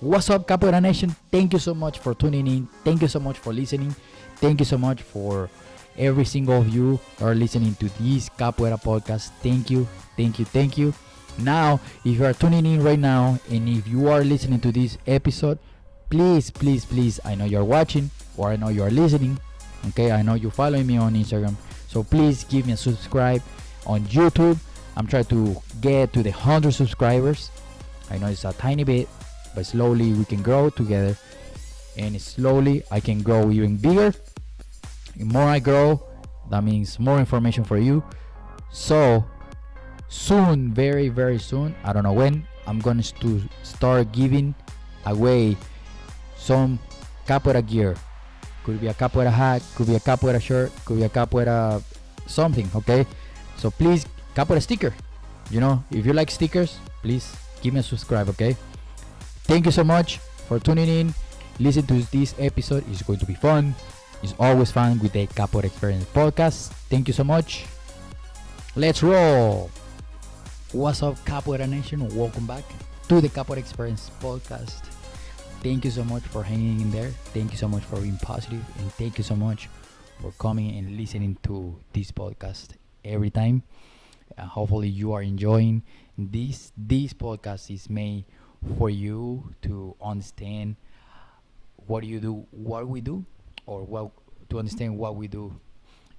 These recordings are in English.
What's up, Capoeira Nation? Thank you so much for tuning in. Thank you so much for listening. Thank you so much for every single of you who are listening to this Capoeira podcast. Thank you, thank you, thank you. Now, if you are tuning in right now and if you are listening to this episode, please, please, please, I know you're watching or I know you're listening. Okay, I know you're following me on Instagram. So please give me a subscribe on YouTube. I'm trying to get to the 100 subscribers. I know it's a tiny bit, but slowly we can grow together, and slowly I can grow even bigger. The more I grow, that means more information for you. So soon, very very soon, I don't know when, I'm going to start giving away some capoeira gear. Could be a capoeira hat, could be a capoeira shirt, could be a capoeira something. Okay, so please, capoeira sticker, if you like stickers, please give me a subscribe. Okay, thank you so much for tuning in. Listen to this episode. It's going to be fun. It's always fun with the Capoeira Experience podcast. Thank you so much. Let's roll. What's up, Capoeira Nation? Welcome back to the Capoeira Experience podcast. Thank you so much for hanging in there. Thank you so much for being positive, and thank you so much for coming and listening to this podcast every time. Hopefully you are enjoying this. This podcast is made for you to understand what you do, what we do, or to understand what we do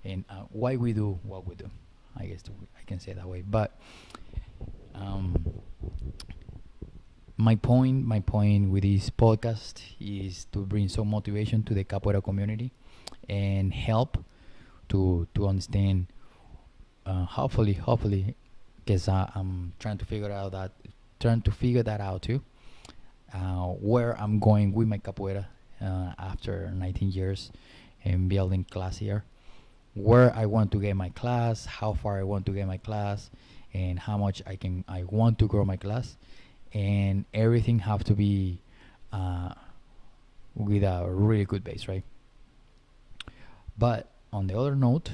and why we do what we do. I guess I can say that way. But my point with this podcast is to bring some motivation to the capoeira community and help to understand. Hopefully, because I'm trying to figure that out too. Where I'm going with my capoeira after 19 years and building class here. Where I want to get my class, how far I want to get my class, and how much I want to grow my class, and everything have to be with a really good base, right? But on the other note,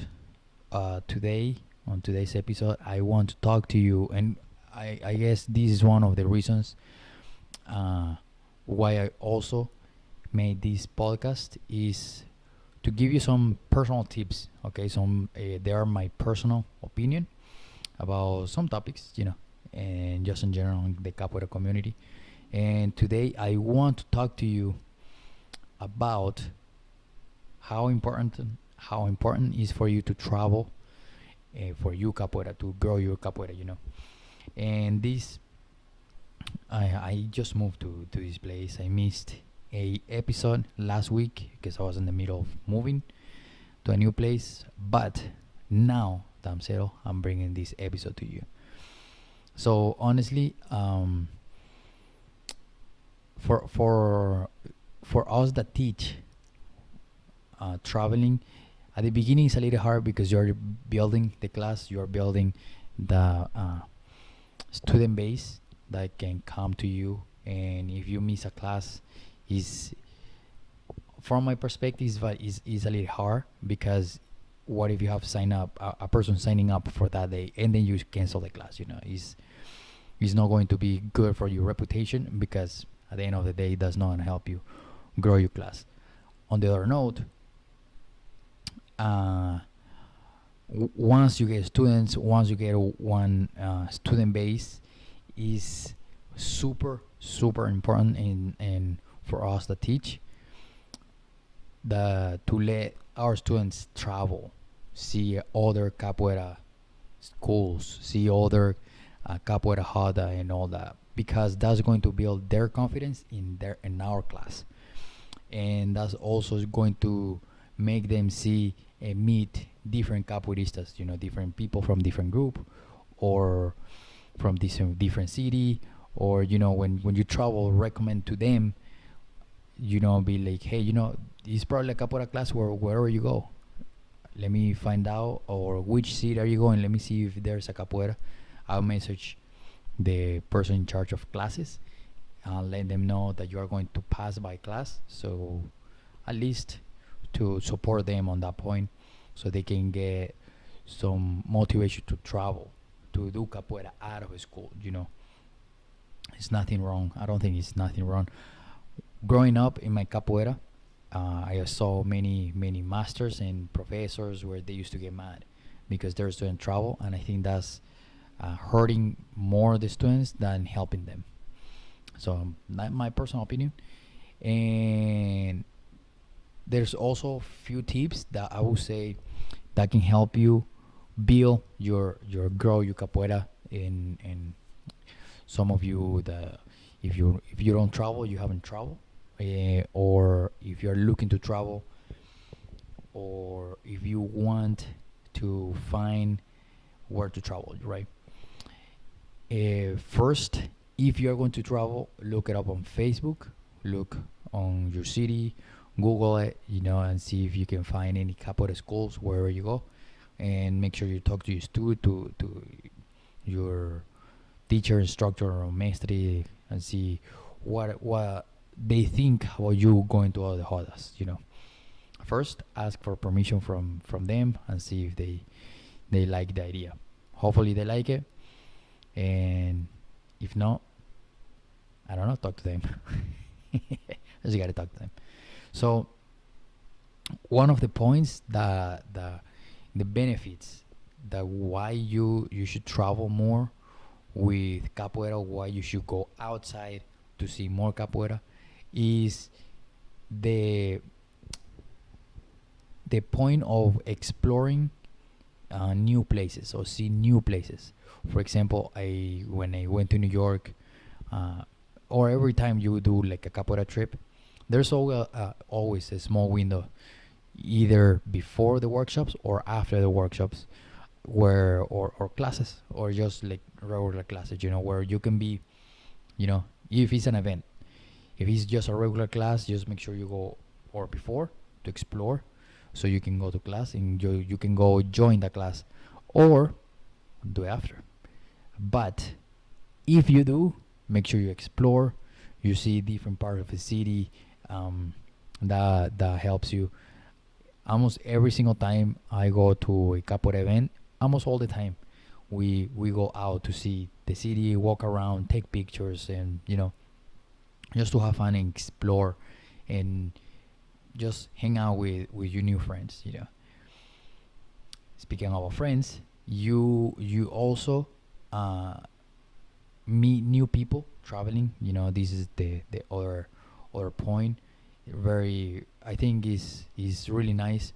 today on today's episode, I want to talk to you, and I guess this is one of the reasons why I also made this podcast, is to give you some personal tips. Okay, they are my personal opinion about some topics, and just in general in the capoeira community. And today I want to talk to you about how important is for you to travel, for you capoeira to grow your capoeira. And this, I just moved to this place. I missed a episode last week because I was in the middle of moving to a new place, but now that I'm settled, I'm bringing this episode to you. So honestly, for us that teach, traveling at the beginning is a little hard because you're building the class, you're building the student base that can come to you, and if you miss a class, is from my perspective is a little hard, because what if you have signed up a person signing up for that day and then you cancel the class? Is not going to be good for your reputation, because at the end of the day it does not help you grow your class. On the other note, once you get students, once you get one student base, is super important, and for us that teach, to let our students travel, see other capoeira schools, see other capoeira hada and all that, because that's going to build their confidence in our class, and that's also going to make them see and meet different capoeiristas, different people from different group or from different city, or when you travel, recommend to them, be like, hey, it's probably a capoeira class wherever you go. Let me find out, or which city are you going, let me see if there's a capoeira. I'll message the person in charge of classes, let them know that you are going to pass by class, so at least to support them on that point, so they can get some motivation to travel, to do capoeira out of school. It's nothing wrong. I don't think it's nothing wrong. Growing up in my capoeira, I saw many masters and professors where they used to get mad because they're student travel, and I think that's hurting more the students than helping them. So that's my personal opinion. And there's also few tips that I would say that can help you build your grow your capoeira in some of you that if you don't travel, you haven't traveled, or if you're looking to travel, or if you want to find where to travel, right? First, if you're going to travel, look it up on Facebook, look on your city, Google it, and see if you can find any capoeira schools wherever you go, and make sure you talk to your to your teacher, instructor, or maestri, and see what they think about you going to other rodas. First, ask for permission from them and see if they like the idea. Hopefully, they like it, and if not, I don't know, talk to them. Just gotta talk to them. So, one of the points that the benefits that why you should travel more with capoeira, why you should go outside to see more capoeira, is the the point of exploring new places or see new places. For example, I when I went to New York, uh, or every time you do like a capoeira trip, there's always a small window, either before the workshops or after the workshops, where or classes or just like regular classes, where you can be, if it's an event. If it's just a regular class, just make sure you go or before to explore, so you can go to class and you can go join the class, or do it after. But if you do, make sure you explore, you see different parts of the city. That helps you. Almost every single time I go to a capoeira event, almost all the time, we go out to see the city, walk around, take pictures, and just to have fun and explore, and just hang out with your new friends. Speaking of friends, you also uh, meet new people traveling. This is the other point. Very, I think is really nice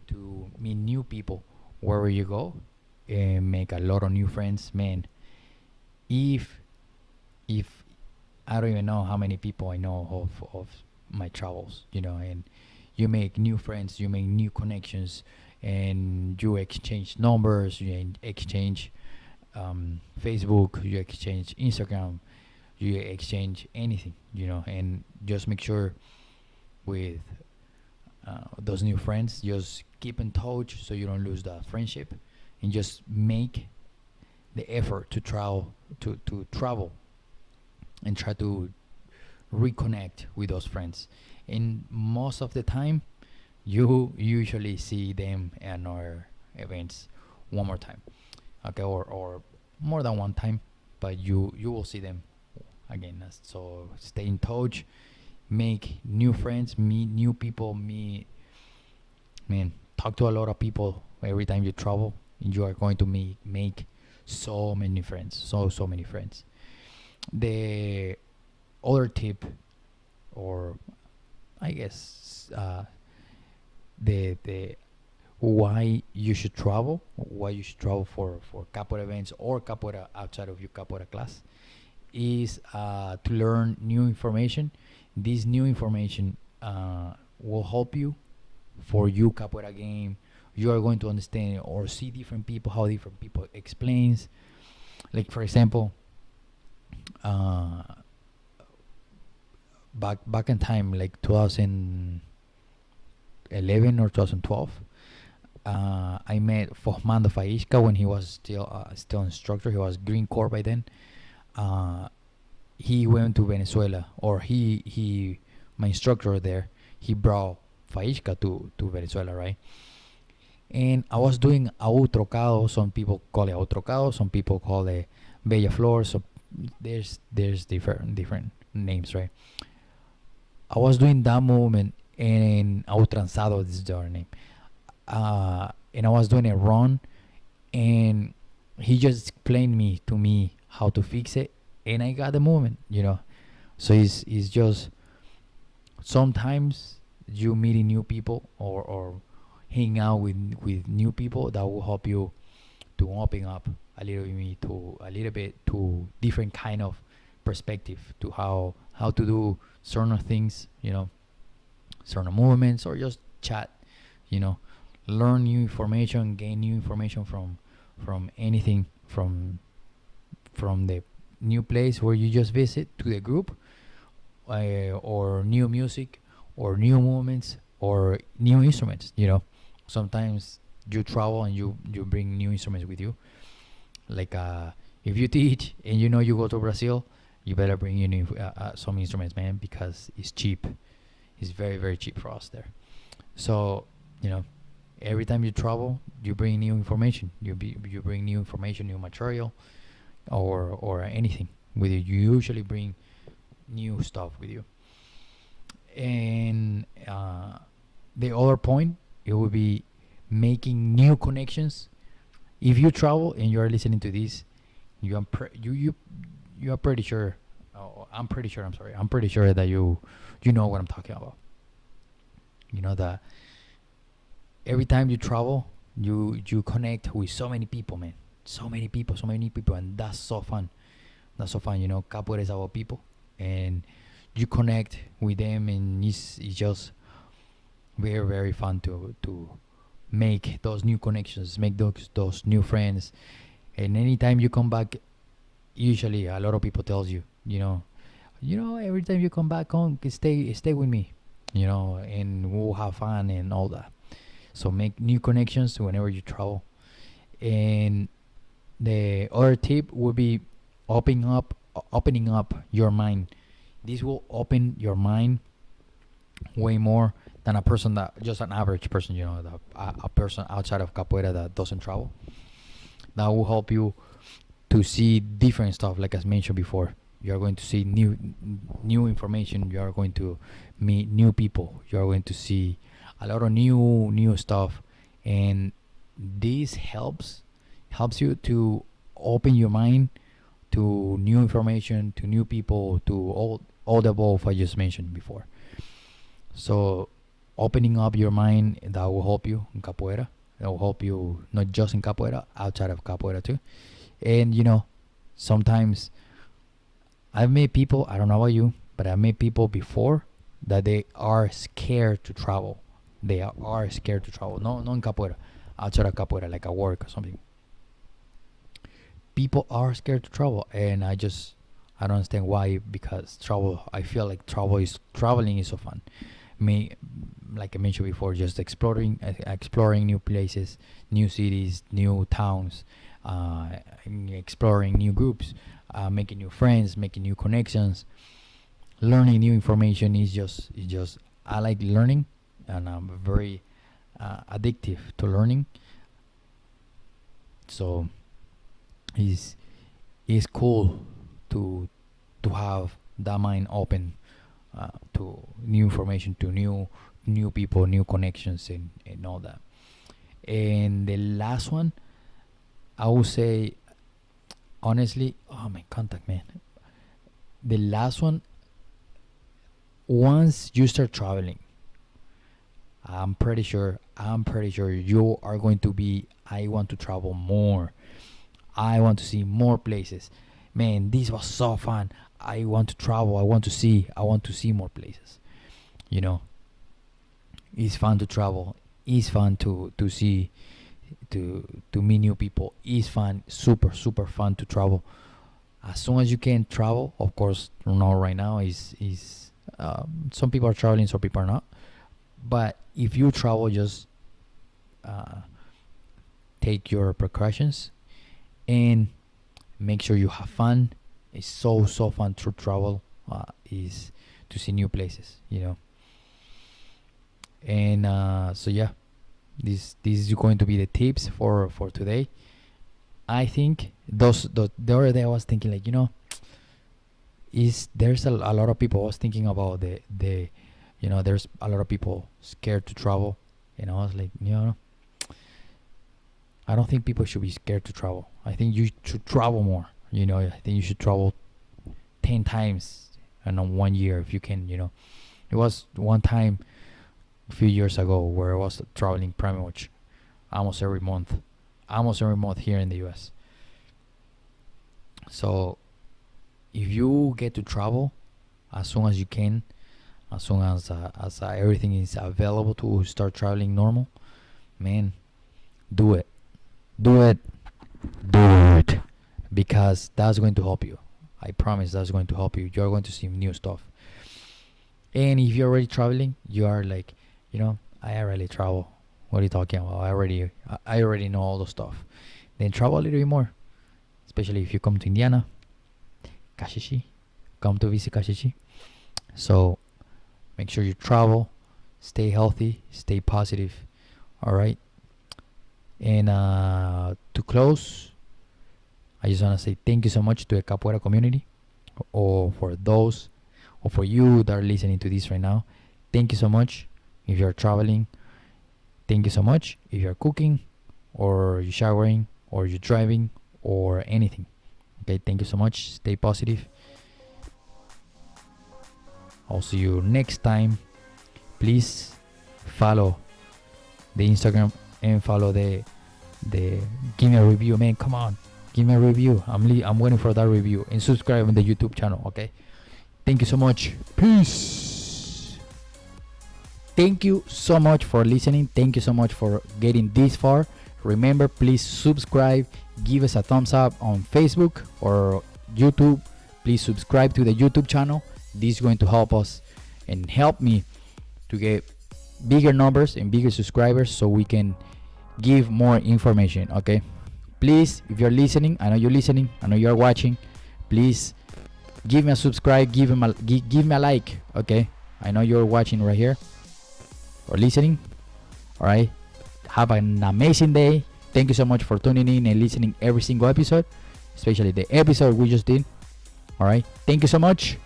to meet new people wherever you go and make a lot of new friends. Man, if if I don't even know how many people I know of my travels, and you make new friends, you make new connections, and you exchange numbers, you exchange Facebook, you exchange Instagram, you exchange anything, and just make sure with those new friends, just keep in touch so you don't lose that friendship, and just make the effort to travel and try to reconnect with those friends. And most of the time, you usually see them at our events one more time, okay, or more than one time, but you will see them again. So stay in touch, make new friends, meet new people, talk to a lot of people every time you travel, and you are going to make so many friends, so many friends. The other tip, or I guess the why you should travel for capoeira events or capoeira outside of your capoeira class, is to learn new information. This new information will help you for you capoeira game. You are going to understand or see different people, how different people explains. Like for example, uh, back in time, like 2011 or 2012, I met Fernando Faísca when he was still instructor. He was Green Corps by then. Uh, he went to Venezuela, or he my instructor there, he brought Faísca to Venezuela, right? And I was doing Autrocado. Some people call it Autrocado. Some people call it Bella Flor. So there's different names, right? I was doing that movement in Outranzado, this is the other name. And I was doing it wrong, and he just explained to me how to fix it, and I got the movement, So it's just sometimes you meeting new people, or hanging out with new people that will help you to open up a little bit to different kind of perspective to how to do certain things, certain movements, or just chat, you know, learn new information, gain new information from anything, from the new place where you just visit to the group, or new music, or new movements, or new instruments. Sometimes you travel and you bring new instruments with you. Like if you teach and you go to Brazil, you better bring some instruments, man, because it's cheap. It's very, very cheap for us there. So every time you travel, you bring new information. You bring new information, new material, or anything with you. You usually bring new stuff with you. And the other point, it would be making new connections. If you travel and you are listening to this, you are pretty sure. I'm pretty sure. I'm sorry. I'm pretty sure that you know what I'm talking about. You know that every time you travel, you connect with so many people, man. So many people, and that's so fun. That's so fun. Capoeira is our people, and you connect with them, and it's just very, very fun to make those new connections, make those new friends. And anytime you come back, usually a lot of people tells you, every time you come back home, stay with me, and we'll have fun and all that. So make new connections whenever you travel. And the other tip would be opening up your mind. This will open your mind way more than a person that just an average person, a person outside of capoeira that doesn't travel. That will help you to see different stuff. Like I mentioned before, you are going to see new information. You are going to meet new people. You are going to see a lot of new stuff, and this helps you to open your mind to new information, to new people, to all the above I just mentioned before. So opening up your mind, that will help you in capoeira. That will help you not just in capoeira, outside of capoeira too. And sometimes I've met people, I don't know about you, but I've met people before that they are scared to travel. They are scared to travel. No, not in capoeira, outside of capoeira, like at work or something. People are scared to travel, and I don't understand why. Because I feel like traveling is so fun. Like I mentioned before, just exploring new places, new cities, new towns, exploring new groups, making new friends, making new connections, learning new information is just I like learning, and I'm very addictive to learning. So it's cool to have that mind open to new information, to new people, new connections, and all that. And the last one, I would say, honestly, oh my contact, man. The last one, once you start traveling, I'm pretty sure you are going to be, I want to travel more. I want to see more places. Man, this was so fun. I want to travel. I want to see more places. It's fun to travel. It's fun to see, to meet new people. It's fun, super, super fun to travel. As soon as you can travel, of course, not right now. Is some people are traveling, some people are not. But if you travel, just take your precautions and make sure you have fun. It's so fun to travel, is to see new places, And so yeah, this is going to be the tips for today. I think the other day I was thinking, like, is there's a lot of people. I was thinking about the there's a lot of people scared to travel, and I was like, I don't think people should be scared to travel. I think you should travel more. I think you should travel 10 times in 1 year if you can. It was one time a few years ago where I was traveling pretty much almost every month here in the US. So if you get to travel as soon as you can, as soon as everything is available to start traveling normal, man, do it. Do it. Do it. Because that's going to help you. I promise that's going to help you. You're going to see new stuff. And if you're already traveling, you are like, I already travel. What are you talking about? I already know all the stuff. Then travel a little bit more. Especially if you come to Indiana, Kashishi, come to visit Kashishi. So make sure you travel, stay healthy, stay positive. All right. And to close, I just want to say thank you so much to the Capoeira community, or for those, or for you that are listening to this right now. Thank you so much. If you're traveling, thank you so much. If you're cooking, or you're showering, or you're driving, or anything. Okay, thank you so much. Stay positive. I'll see you next time. Please follow the Instagram and follow the give me a review, man. Come on, give me a review. I'm waiting for that review, and subscribe on the YouTube channel. Okay, thank you so much. Peace. Thank you so much for listening. Thank you so much for getting this far. Remember, please subscribe, give us a thumbs up on Facebook or YouTube. Please subscribe to the YouTube channel. This is going to help us and help me to get bigger numbers and bigger subscribers, so we can give more information. Okay, please, if you're listening, I know you're listening, I know you're watching, please give me a subscribe, give me a like. Okay, I know you're watching right here or listening. All right, have an amazing day. Thank you so much for tuning in and listening every single episode, especially the episode we just did. All right, thank you so much.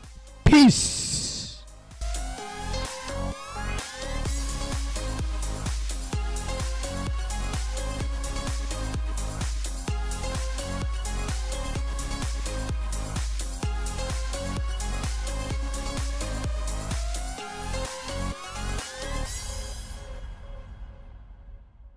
Peace.